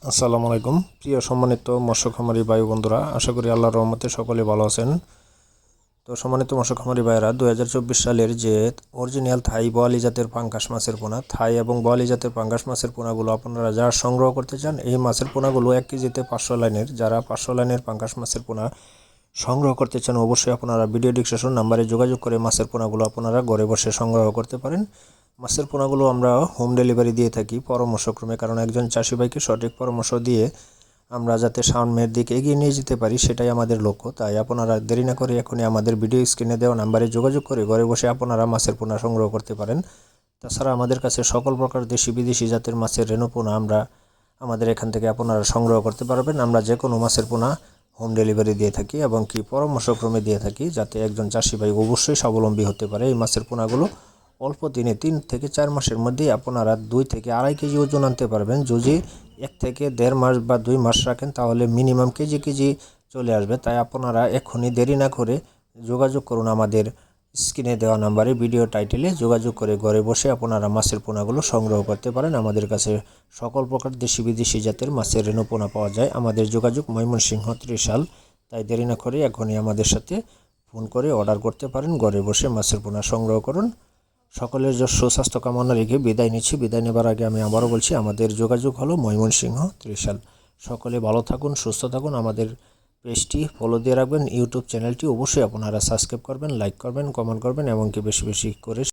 আসসালামু আলাইকুম প্রিয় সম্মানিত মৎস্য খামারি ভাই বন্ধুরা, আশা করি আল্লাহর রহমতে সকলে ভালো আছেন। তো সম্মানিত মৎস্য খামারি ভাইরা, 2024 সালের যে অরিজিনাল থাই বোয়ালি জাতের পাঙ্গাস মাছের পোনা, থাই এবং বোয়ালি জাতের পাঙ্গাস মাছের পোনাগুলো আপনারা যারা সংগ্রহ করতে চান, এই মাছের পোনাগুলো 1 কেজিতে 500 লাইনের, যারা 500 লাইনের পাঙ্গাস মাছের পোনা সংগ্রহ করতে চান অবশ্যই আপনারা ভিডিও ডিসক্রিপশন নাম্বারে যোগাযোগ করে মাছের পোনাগুলো আপনারা ঘরে বসে সংগ্রহ করতে পারেন। মাছের পোনাগুলো আমরা হোম ডেলিভারি দিয়ে থাকি পরামর্শক্রমে, কারণ একজন চাষি ভাইকে সঠিক পরামর্শ দিয়ে আমরা যাতে সামনের দিকে এগিয়ে নিয়ে যেতে পারি সেটাই আমাদের লক্ষ্য। তাই আপনারা দেরি না করে এখনই আমাদের ভিডিও স্ক্রিনে দেওয়া নাম্বারে যোগাযোগ করে ঘরে বসে আপনারা মাছের পোনা সংগ্রহ করতে পারেন। তাছাড়া আমাদের কাছে সকল প্রকার দেশি বিদেশি জাতের মাছের রেণু পোনা আমাদের এখান থেকে আপনারা সংগ্রহ করতে পারবেন। আমরা যে কোনো মাছের পোনা হোম ডেলিভারি দিয়ে থাকি এবং কি পরামর্শক্রমে দিয়ে থাকি, যাতে একজন চাষি ভাই অবশ্যই স্বাবলম্বী হতে পারে। এই মাছের পোনাগুলো অল্প দিনে 3 থেকে 4 মাসের মধ্যে আপনারা 2 থেকে আড়াই কেজি ওজন আনতে পারবেন। যদি 1 থেকে 1.5 মাস বা 2 মাস রাখেন তাহলে মিনিমাম কেজি চলে আসবে। তাই আপনারা এখনই দেরি না করে যোগাযোগ করুন আমাদের স্ক্রিনে দেওয়া নাম্বারে, ভিডিও টাইটেলে যোগাযোগ করে ঘরে বসে আপনারা মাছের পোনাগুলো সংগ্রহ করতে পারেন। আমাদের কাছে সকল প্রকার দেশি বিদেশি জাতের মাছের রেণু পোনা পাওয়া যায়। আমাদের যোগাযোগ ময়মনসিংহ ত্রিশাল। তাই দেরি না করে এখনই আমাদের সাথে ফোন করে অর্ডার করতে পারেন। ঘরে বসে মাছের পোনা সংগ্রহ করুন। সকলের সুস্বাস্থ্য কামনা রেখে বিদায় নিচ্ছি। বিদায় নেবার আগে আমি আবারও বলছি, আমাদের যোগাযোগ হলো ময়মনসিংহ ত্রিশাল। সকলে ভালো থাকুন, সুস্থ থাকুন। আমাদের পেজটি ফলো দিয়ে রাখবেন। ইউটিউব চ্যানেলটি অবশ্যই আপনারা সাবস্ক্রাইব করবেন, লাইক করবেন, কমেন্ট করবেন এবং কি বেশি বেশি করে